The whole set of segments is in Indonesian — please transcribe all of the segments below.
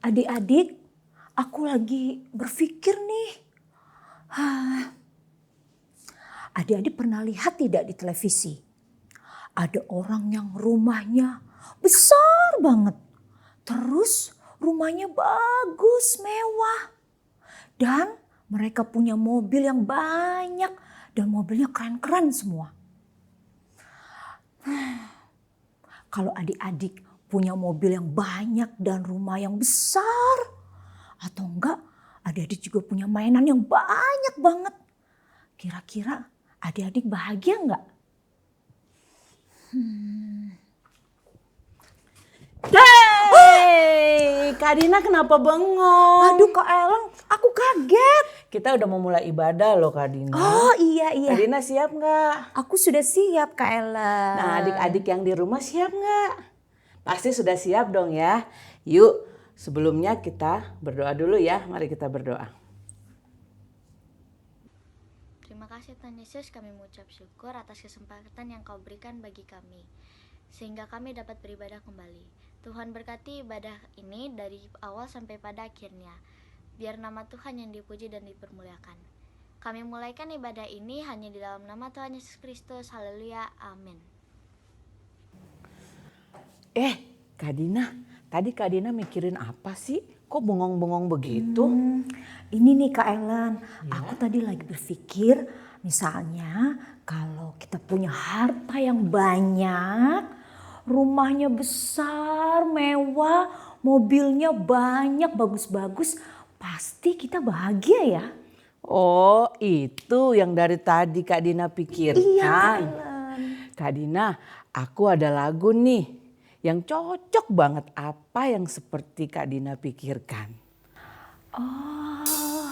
Adik-adik, aku lagi berpikir nih. Adik-adik pernah lihat tidak di televisi? Ada orang yang rumahnya besar banget. Terus rumahnya bagus, mewah. Dan mereka punya mobil yang banyak. Dan mobilnya keren-keren semua. Kalau adik-adik punya mobil yang banyak dan rumah yang besar. Atau enggak, adik-adik juga punya mainan yang banyak banget. Kira-kira adik-adik bahagia enggak? Hey, Kak Dina kenapa bengong? Aduh Kak Ellen, aku kaget. Kita udah mau mulai ibadah loh Kak Dina. Oh iya. Kak Dina siap nggak? Aku sudah siap Kak Ellen. Nah adik-adik yang di rumah siap nggak? Pasti sudah siap dong ya. Yuk sebelumnya kita berdoa dulu ya. Mari kita berdoa. Terima kasih Tuhan Yesus, kami mengucap syukur atas kesempatan yang Kau berikan bagi kami, sehingga kami dapat beribadah kembali. Tuhan berkati ibadah ini dari awal sampai pada akhirnya. Biar nama Tuhan yang dipuji dan dipermuliakan. Kami mulaikan ibadah ini hanya di dalam nama Tuhan Yesus Kristus. Haleluya. Amin. Kak Dina, tadi Kak Dina mikirin apa sih? Kok bengong-bengong begitu? Ini nih Kak Ellen, aku tadi lagi berpikir misalnya kalau kita punya harta yang banyak, rumahnya besar, mewah, mobilnya banyak, bagus-bagus, pasti kita bahagia ya. Oh itu yang dari tadi Kak Dina pikirkan. Iya Kak Ellen. Kak Dina, aku ada lagu nih yang cocok banget apa yang seperti Kak Dina pikirkan. Oh,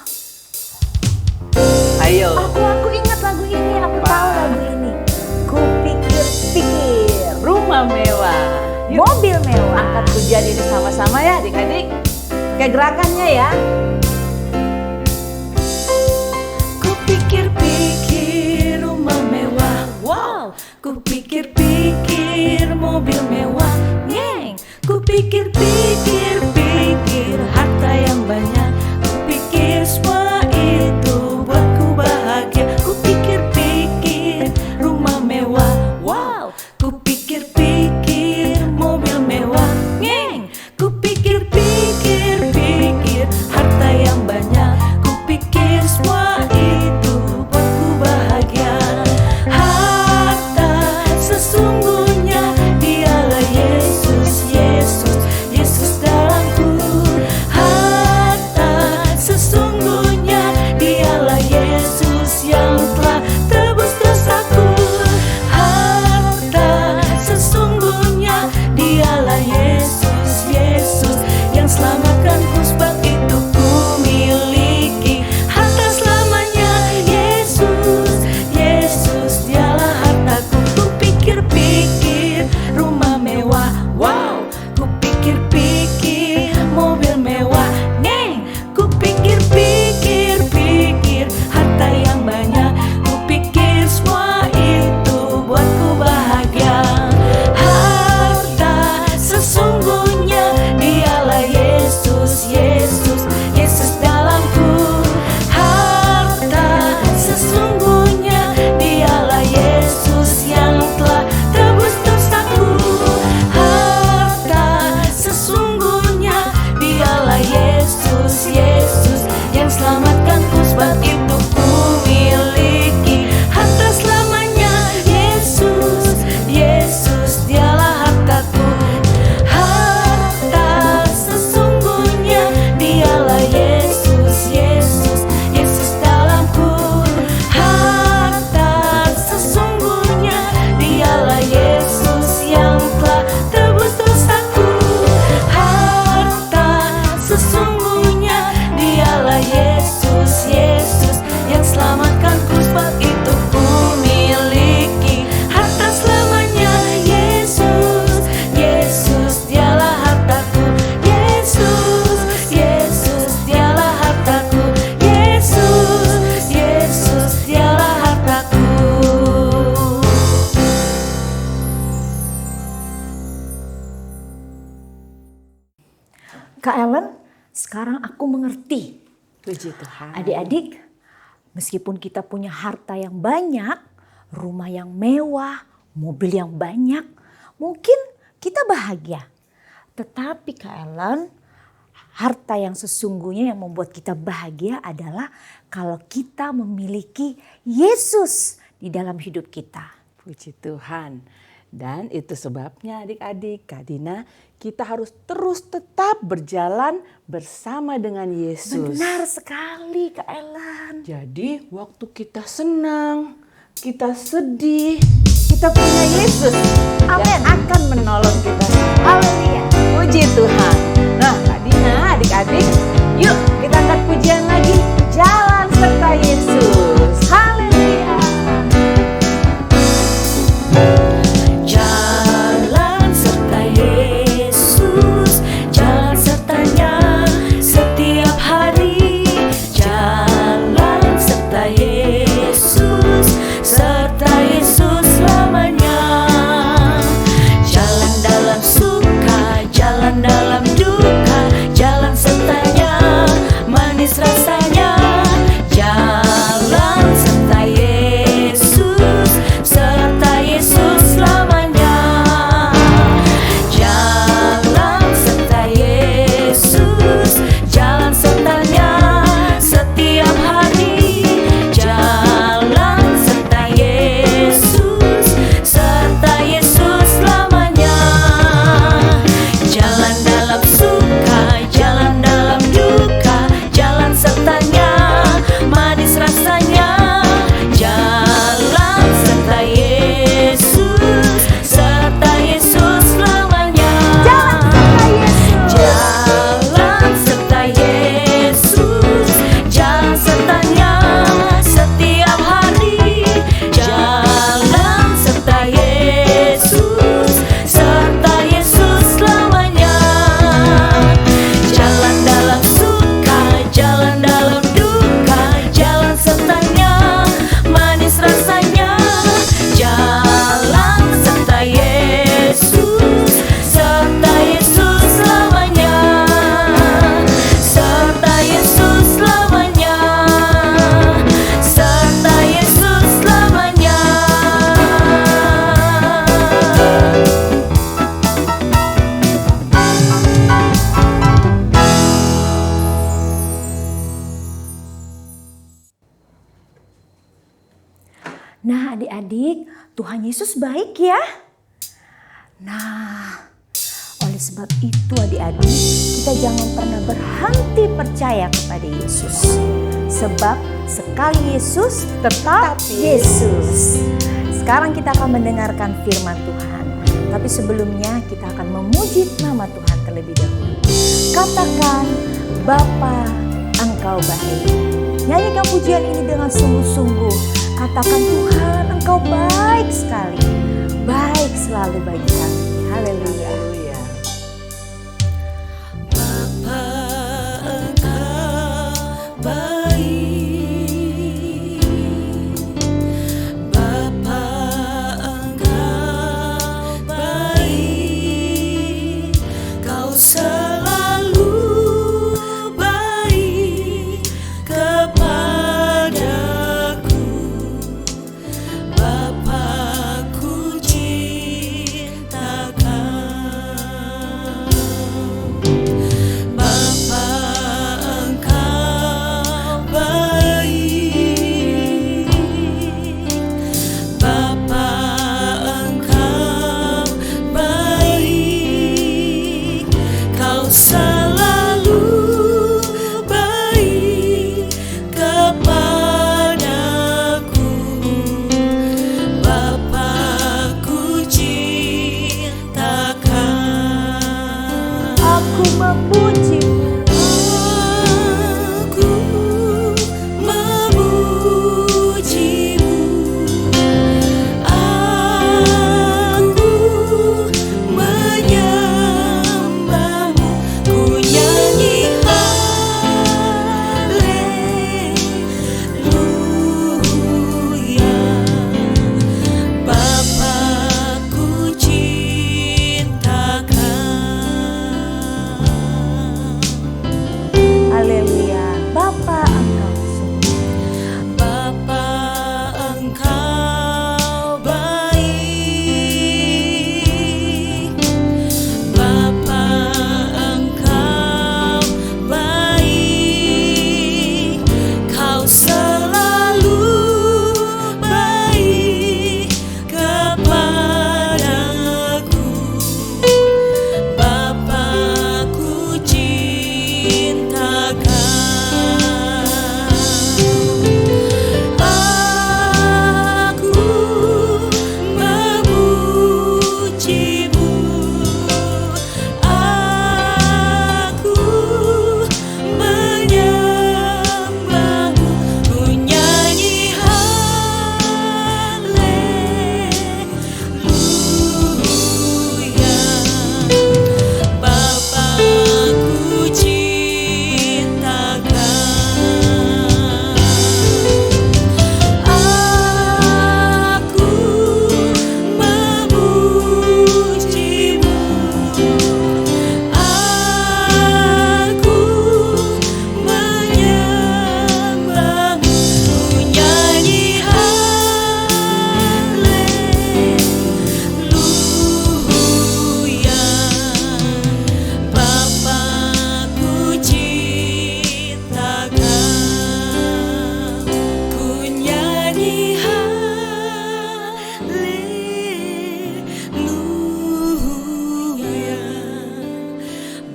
Ayo. aku ingat lagu ini, aku tahu lagu ini. Kupikir-pikir, Rumah mewah. Yuk, mobil mewah. angkat pujian ini sama-sama ya adik-adik. Kayak gerakannya ya. Kupikir-pikir rumah mewah, wow. Kupikir-pikir mobil mewah, nyeng. Kupikir-pikir harta yang banyak. Kupikir semua itu buatku bahagia. Kupikir-pikir rumah mewah, wow. Kupikir-pikir mobil mewah, nyeng. Kupikir-pikir harta yang banyak. Kupikir semua itu buatku bahagia. Harta sesungguhnya dialah Yesus, Yesus dalam Kak Ellen, sekarang aku mengerti. Puji Tuhan. Adik-adik, meskipun kita punya harta yang banyak, rumah yang mewah, mobil yang banyak, mungkin kita bahagia. Tetapi Kak Ellen, harta yang sesungguhnya yang membuat kita bahagia adalah kalau kita memiliki Yesus di dalam hidup kita. Puji Tuhan. Dan itu sebabnya adik-adik, Kak Dina, kita harus terus tetap berjalan bersama dengan Yesus. Benar sekali Kak Ellen. Jadi waktu kita senang, kita sedih, kita punya Yesus yang akan menolong kita. Haleluya. Puji Tuhan. Nah Kak Dina, adik-adik, yuk kita angkat pujian lagi. Jalan serta Yesus. Haleluya. Jalan serta Yesus, jalan sertanya setiap hari. Jalan serta Yesus, serta Yesus selamanya. Jalan dalam suka, jalan dalam duka, jalan sertanya manis rasanya. Jalan serta Yesus, serta Yesus selamanya. Jalan serta Yesus, jalan sertanya setiap hari. Jalan serta Yesus, serta Yesus selamanya. Jalan dalam suka, jalan dalam duka, jalan sertanya manis rasanya. Jalan serta Yesus, serta Yesus selamanya. Jalan serta Yesus, jalan sertanya setiap hari. Jalan serta Yesus, serta Yesus selamanya. Jalan dalam suka, jalan dalam duka, jalan sertanya manis rasanya. Jalan serta Yesus, serta Yesus selamanya. Serta Yesus selamanya. Serta Yesus selamanya. Nah adik-adik, Tuhan Yesus baik ya. Nah, oleh sebab itu adik-adik, kita jangan pernah berhenti percaya kepada Yesus. Sebab sekali Yesus, tetap Yesus. Sekarang kita akan mendengarkan firman Tuhan. Tapi sebelumnya kita akan memuji nama Tuhan terlebih dahulu. Katakan, Bapa, Engkau baik. Nyanyikan pujian ini dengan sungguh-sungguh. Katakan, Tuhan, Engkau baik sekali. Baik selalu bagi kami. Haleluya. Haleluya. Bapa, Engkau baik. Bapa, Engkau baik. Kau selalu baik kepadaku. Bapa-Ku cintakan. Bapa, Engkau baik. Bapa, Engkau baik. Kau selalu baik kepadaku. Bapa-Ku cintakan. Aku memujimu. Aku memujimu. Aku menyembahmu. Ku nyanyi haleluya. Bapa-Ku cintakan.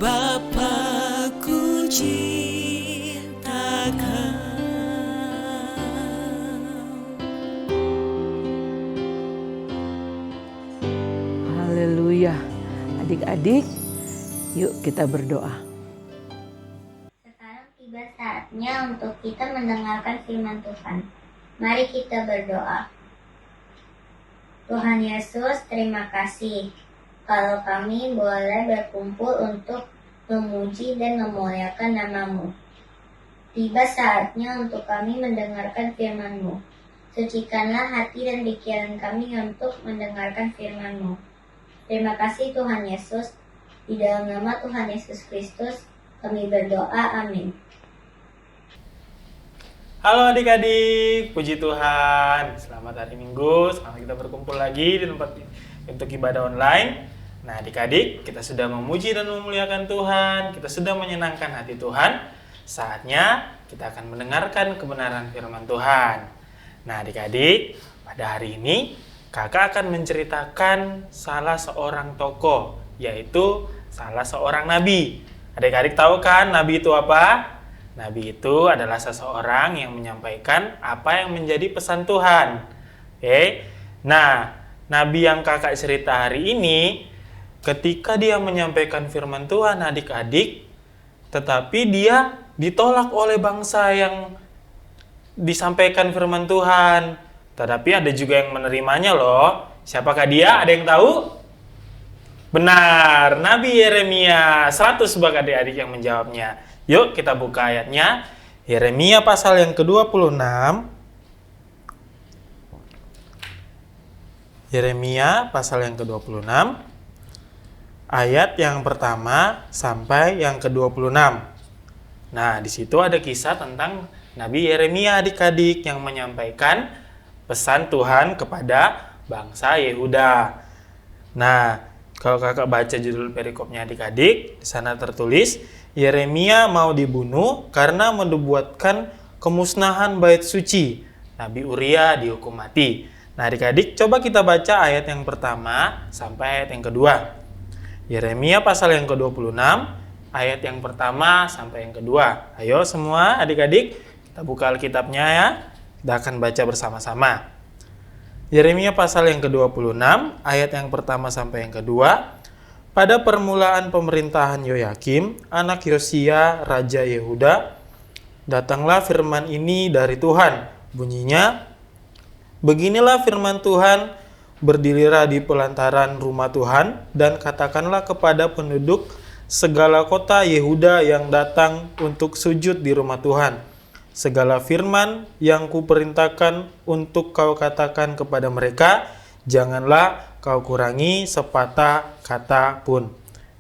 Bapa ku cinta Kau. Haleluya. Adik-adik, yuk kita berdoa. Sekarang tiba saatnya untuk kita mendengarkan firman Tuhan. Mari kita berdoa. Tuhan Yesus, terima kasih kalau kami boleh berkumpul untuk memuji dan memuliakan nama-Mu. Tiba saatnya untuk kami mendengarkan firman-Mu. Sucikanlah hati dan pikiran kami untuk mendengarkan firman-Mu. Terima kasih Tuhan Yesus. Di dalam nama Tuhan Yesus Kristus, kami berdoa. Amin. Halo adik-adik, puji Tuhan. Selamat hari Minggu, selamat kita berkumpul lagi di tempat untuk ibadah online. Nah adik-adik, kita sudah memuji dan memuliakan Tuhan, kita sudah menyenangkan hati Tuhan. Saatnya kita akan mendengarkan kebenaran firman Tuhan. Nah adik-adik, pada hari ini kakak akan menceritakan salah seorang tokoh, yaitu salah seorang nabi. Adik-adik tahu kan nabi itu apa? Nabi itu adalah seseorang yang menyampaikan apa yang menjadi pesan Tuhan. Oke. Nah, nabi yang kakak cerita hari ini, ketika dia menyampaikan firman Tuhan adik-adik, tetapi dia ditolak oleh bangsa yang disampaikan firman Tuhan. Tetapi ada juga yang menerimanya loh. Siapakah dia? Ada yang tahu? Benar, Nabi Yeremia. 100 bak adik-adik yang menjawabnya. Yuk kita buka ayatnya. Yeremia pasal yang ke-26. Yeremia pasal yang ke-26. Ayat yang pertama sampai yang ke-26. Nah, di situ ada kisah tentang Nabi Yeremia adik-adik yang menyampaikan pesan Tuhan kepada bangsa Yehuda. Nah, kalau kakak baca judul perikopnya adik-adik, di sana tertulis Yeremia mau dibunuh karena membuatkan kemusnahan bait suci. Nabi Uria dihukum mati. Nah, adik-adik coba kita baca ayat yang pertama sampai ayat yang kedua. Yeremia pasal yang ke-26, ayat yang pertama sampai yang kedua. Ayo semua adik-adik, kita buka Alkitabnya ya. Kita akan baca bersama-sama. Yeremia pasal yang ke-26, ayat yang pertama sampai yang kedua. Pada permulaan pemerintahan Yoyakim, anak Yosia, Raja Yehuda, datanglah firman ini dari Tuhan. Bunyinya, beginilah firman Tuhan, berdirilah di pelantaran rumah Tuhan, dan katakanlah kepada penduduk segala kota Yehuda yang datang untuk sujud di rumah Tuhan. Segala firman yang kuperintahkan untuk kau katakan kepada mereka, janganlah kau kurangi sepatah kata pun.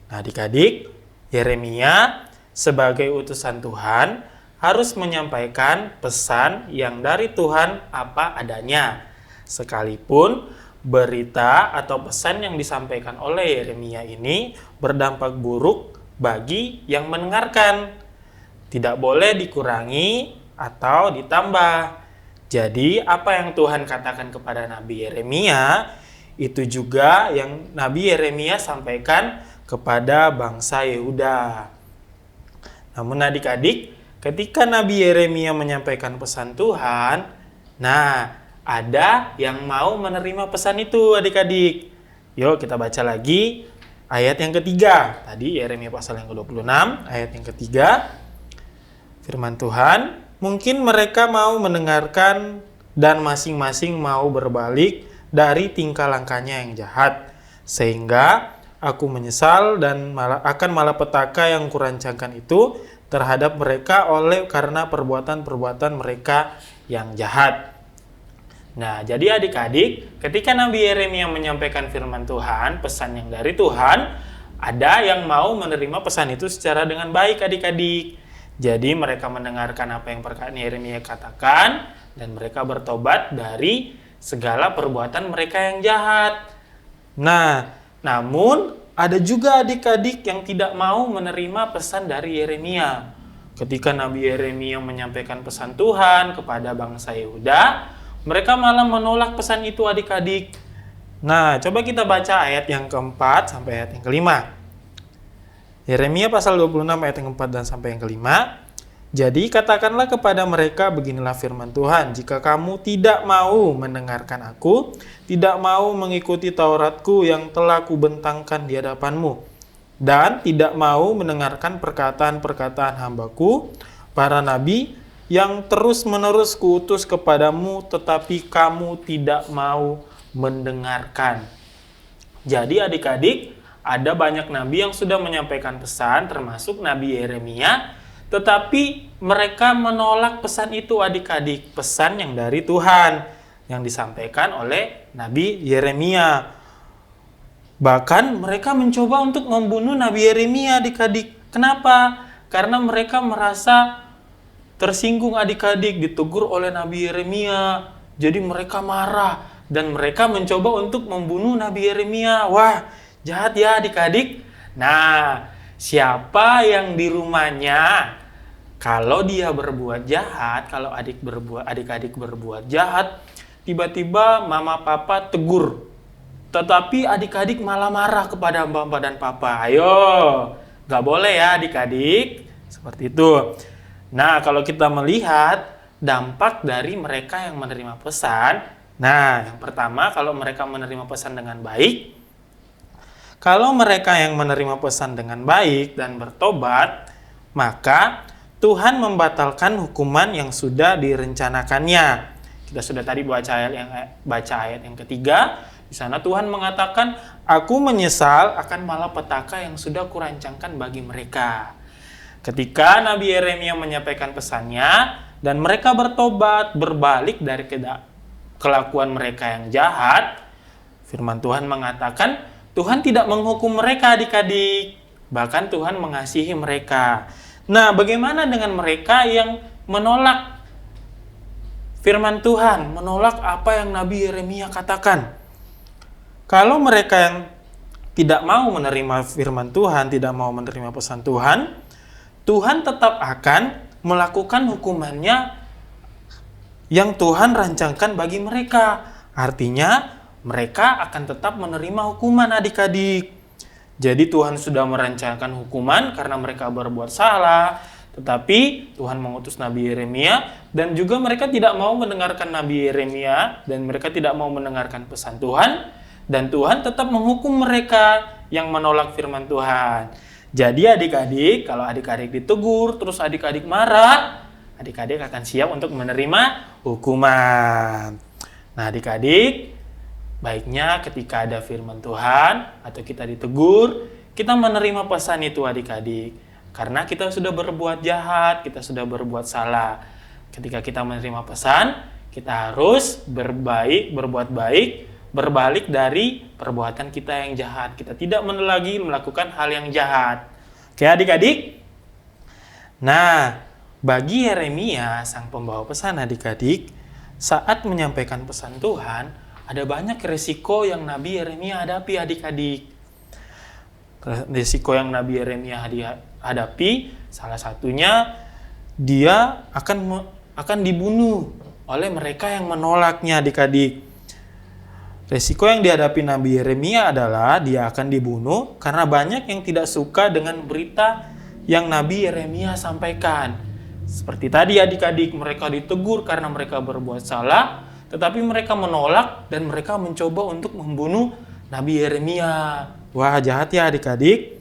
Nah, adik-adik, Yeremia sebagai utusan Tuhan harus menyampaikan pesan yang dari Tuhan apa adanya. Sekalipun berita atau pesan yang disampaikan oleh Yeremia ini berdampak buruk bagi yang mendengarkan. Tidak boleh dikurangi atau ditambah. Jadi apa yang Tuhan katakan kepada Nabi Yeremia, itu juga yang Nabi Yeremia sampaikan kepada bangsa Yehuda. Namun adik-adik, ketika Nabi Yeremia menyampaikan pesan Tuhan, nah ada yang mau menerima pesan itu adik-adik. Yuk kita baca lagi ayat yang ketiga. Tadi Yeremia pasal yang ke-26, ayat yang ketiga. Firman Tuhan, mungkin mereka mau mendengarkan dan masing-masing mau berbalik dari tingkah langkahnya yang jahat. Sehingga aku menyesal dan akan malapetaka yang kurancangkan itu terhadap mereka karena perbuatan-perbuatan mereka yang jahat. Nah, jadi adik-adik, ketika Nabi Yeremia menyampaikan firman Tuhan, pesan yang dari Tuhan, ada yang mau menerima pesan itu secara dengan baik adik-adik. Jadi mereka mendengarkan apa yang perkataan Yeremia katakan dan mereka bertobat dari segala perbuatan mereka yang jahat. Nah, namun ada juga adik-adik yang tidak mau menerima pesan dari Yeremia. Ketika Nabi Yeremia menyampaikan pesan Tuhan kepada bangsa Yehuda, mereka malah menolak pesan itu adik-adik. Nah, coba kita baca ayat yang keempat sampai ayat yang kelima. Yeremia pasal 26 ayat yang keempat dan sampai yang kelima. Jadi katakanlah kepada mereka, beginilah firman Tuhan, jika kamu tidak mau mendengarkan aku, tidak mau mengikuti Tauratku yang telah kubentangkan di hadapanmu, dan tidak mau mendengarkan perkataan-perkataan hambaku, para nabi, yang terus-menerus kuutus kepadamu, tetapi kamu tidak mau mendengarkan. Jadi adik-adik, ada banyak nabi yang sudah menyampaikan pesan, termasuk Nabi Yeremia, tetapi mereka menolak pesan itu adik-adik, pesan yang dari Tuhan, yang disampaikan oleh Nabi Yeremia. Bahkan mereka mencoba untuk membunuh Nabi Yeremia adik-adik. Kenapa? Karena mereka merasa tersinggung adik-adik, ditegur oleh Nabi Yeremia. Jadi mereka marah dan mereka mencoba untuk membunuh Nabi Yeremia. Wah, jahat ya adik-adik. Nah, siapa yang di rumahnya kalau dia berbuat jahat, kalau adik-adik berbuat jahat, tiba-tiba mama papa tegur, tetapi adik-adik malah marah kepada mama dan papa. Ayo, gak boleh ya adik-adik, seperti itu. Nah, kalau kita melihat dampak dari mereka yang menerima pesan, nah, yang pertama, kalau mereka menerima pesan dengan baik, kalau mereka yang menerima pesan dengan baik dan bertobat, maka Tuhan membatalkan hukuman yang sudah direncanakannya. Kita sudah tadi baca ayat yang ketiga. Di sana Tuhan mengatakan, aku menyesal akan malapetaka yang sudah kurancangkan bagi mereka. Ketika Nabi Yeremia menyampaikan pesannya dan mereka bertobat, berbalik dari kelakuan mereka yang jahat, firman Tuhan mengatakan, Tuhan tidak menghukum mereka adik-adik, bahkan Tuhan mengasihi mereka. Nah, bagaimana dengan mereka yang menolak firman Tuhan, menolak apa yang Nabi Yeremia katakan? Kalau mereka yang tidak mau menerima firman Tuhan, tidak mau menerima pesan Tuhan, Tuhan tetap akan melakukan hukumannya yang Tuhan rancangkan bagi mereka. Artinya, mereka akan tetap menerima hukuman adik-adik. Jadi Tuhan sudah merancangkan hukuman karena mereka berbuat salah, tetapi Tuhan mengutus Nabi Yeremia dan juga mereka tidak mau mendengarkan Nabi Yeremia dan mereka tidak mau mendengarkan pesan Tuhan, dan Tuhan tetap menghukum mereka yang menolak firman Tuhan. Jadi adik-adik, kalau adik-adik ditegur terus adik-adik marah, adik-adik akan siap untuk menerima hukuman. Nah adik-adik, baiknya ketika ada firman Tuhan atau kita ditegur, kita menerima pesan itu adik-adik. Karena kita sudah berbuat jahat, kita sudah berbuat salah. Ketika kita menerima pesan, kita harus berbuat baik, berbalik dari perbuatan kita yang jahat. Kita tidak lagi melakukan hal yang jahat. Oke adik-adik? Nah, bagi Yeremia, sang pembawa pesan adik-adik, saat menyampaikan pesan Tuhan, ada banyak risiko yang Nabi Yeremia hadapi adik-adik. Risiko yang Nabi Yeremia hadapi, salah satunya dia akan dibunuh oleh mereka yang menolaknya adik-adik. Risiko yang dihadapi Nabi Yeremia adalah dia akan dibunuh karena banyak yang tidak suka dengan berita yang Nabi Yeremia sampaikan. Seperti tadi adik-adik, mereka ditegur karena mereka berbuat salah, tetapi mereka menolak dan mereka mencoba untuk membunuh Nabi Yeremia. Wah, jahat ya adik-adik.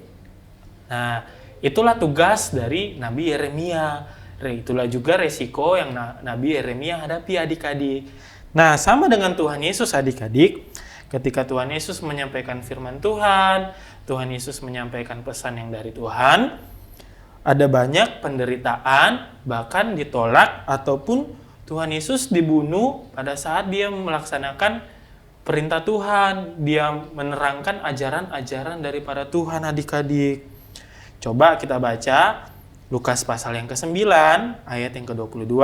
Nah, itulah tugas dari Nabi Yeremia. Itulah juga resiko yang Nabi Yeremia hadapi adik-adik. Nah, sama dengan Tuhan Yesus adik-adik. Ketika Tuhan Yesus menyampaikan firman Tuhan, Tuhan Yesus menyampaikan pesan yang dari Tuhan, ada banyak penderitaan, bahkan ditolak ataupun Tuhan Yesus dibunuh pada saat dia melaksanakan perintah Tuhan. Dia menerangkan ajaran-ajaran daripada Tuhan adik-adik. Coba kita baca Lukas pasal yang ke-9 ayat yang ke-22.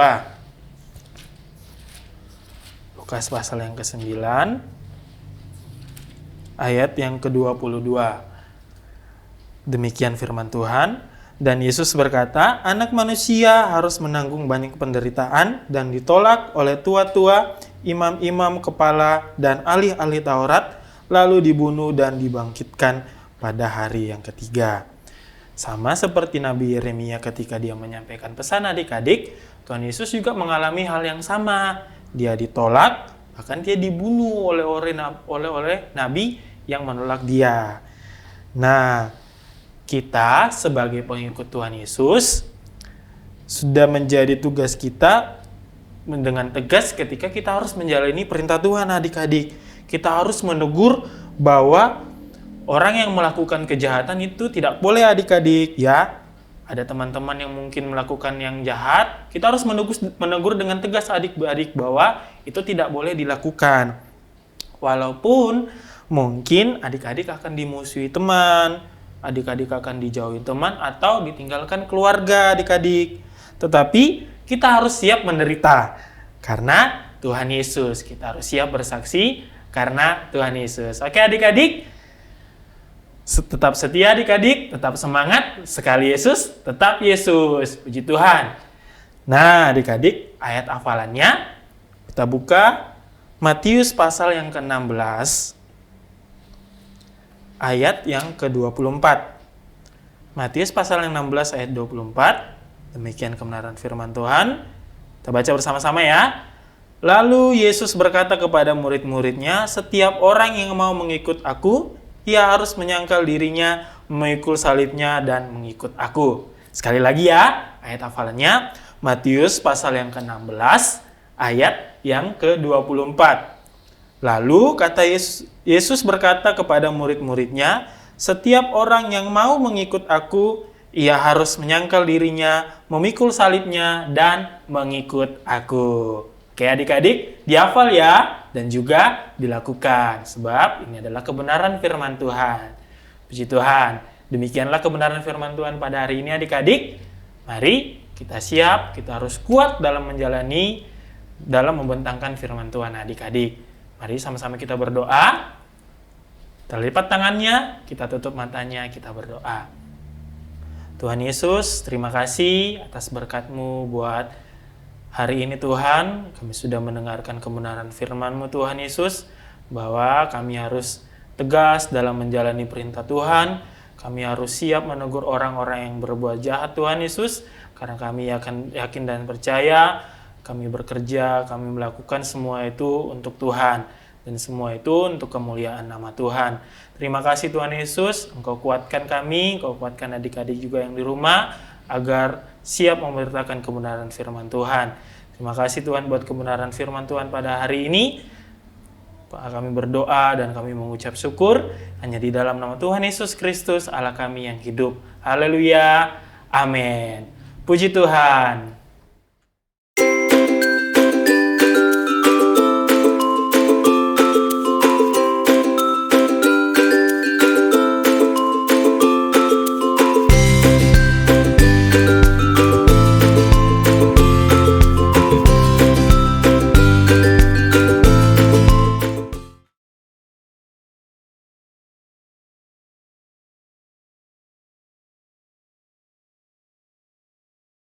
Lukas pasal yang ke-9 ayat yang ke-22. Demikian firman Tuhan. Dan Yesus berkata, anak manusia harus menanggung banyak penderitaan dan ditolak oleh tua-tua, imam-imam kepala, dan ahli-ahli Taurat, lalu dibunuh dan dibangkitkan pada hari yang ketiga. Sama seperti Nabi Yeremia ketika dia menyampaikan pesan adik-adik, Tuhan Yesus juga mengalami hal yang sama. Dia ditolak, bahkan dia dibunuh oleh nabi yang menolak dia. Nah, kita sebagai pengikut Tuhan Yesus sudah menjadi tugas kita dengan tegas ketika kita harus menjalani perintah Tuhan adik-adik. Kita harus menegur bahwa orang yang melakukan kejahatan itu tidak boleh adik-adik ya. Ada teman-teman yang mungkin melakukan yang jahat, kita harus menegur dengan tegas adik-adik bahwa itu tidak boleh dilakukan. Walaupun mungkin adik-adik akan dimusuhi teman, adik-adik akan dijauhi teman atau ditinggalkan keluarga adik-adik. Tetapi kita harus siap menderita karena Tuhan Yesus. Kita harus siap bersaksi karena Tuhan Yesus. Oke adik-adik? Tetap setia adik-adik, tetap semangat, sekali Yesus, tetap Yesus. Puji Tuhan. Nah adik-adik, ayat hafalannya kita buka Matius pasal yang ke-16, ayat yang ke-24. Matius pasal yang 16 ayat 24. Demikian kebenaran firman Tuhan. Kita baca bersama-sama ya. Lalu Yesus berkata kepada murid-muridnya, setiap orang yang mau mengikut aku, ia harus menyangkal dirinya, memikul salibnya, dan mengikut aku. Sekali lagi ya, ayat hafalannya, Matius pasal yang ke-16, ayat yang ke-24. Lalu kata Yesus berkata kepada murid-muridnya, setiap orang yang mau mengikut aku, ia harus menyangkal dirinya, memikul salibnya, dan mengikut aku. Oke adik-adik, dihafal ya, dan juga dilakukan. Sebab ini adalah kebenaran firman Tuhan. Puji Tuhan. Demikianlah kebenaran firman Tuhan pada hari ini adik-adik. Mari kita siap, kita harus kuat dalam membentangkan firman Tuhan adik-adik. Mari sama-sama kita berdoa. Kita lipat tangannya, kita tutup matanya, kita berdoa. Tuhan Yesus, terima kasih atas berkat-Mu buat hari ini Tuhan. Kami sudah mendengarkan kebenaran firman-Mu Tuhan Yesus, bahwa kami harus tegas dalam menjalani perintah Tuhan. Kami harus siap menegur orang-orang yang berbuat jahat Tuhan Yesus, karena kami yakin dan percaya kami bekerja, kami melakukan semua itu untuk Tuhan, dan semua itu untuk kemuliaan nama Tuhan. Terima kasih Tuhan Yesus, Engkau kuatkan kami, Engkau kuatkan adik-adik juga yang di rumah, agar siap memberitakan kebenaran firman Tuhan. Terima kasih Tuhan buat kebenaran firman Tuhan pada hari ini. Kami berdoa dan kami mengucap syukur hanya di dalam nama Tuhan Yesus Kristus, Allah kami yang hidup. Haleluya. Amin. Puji Tuhan.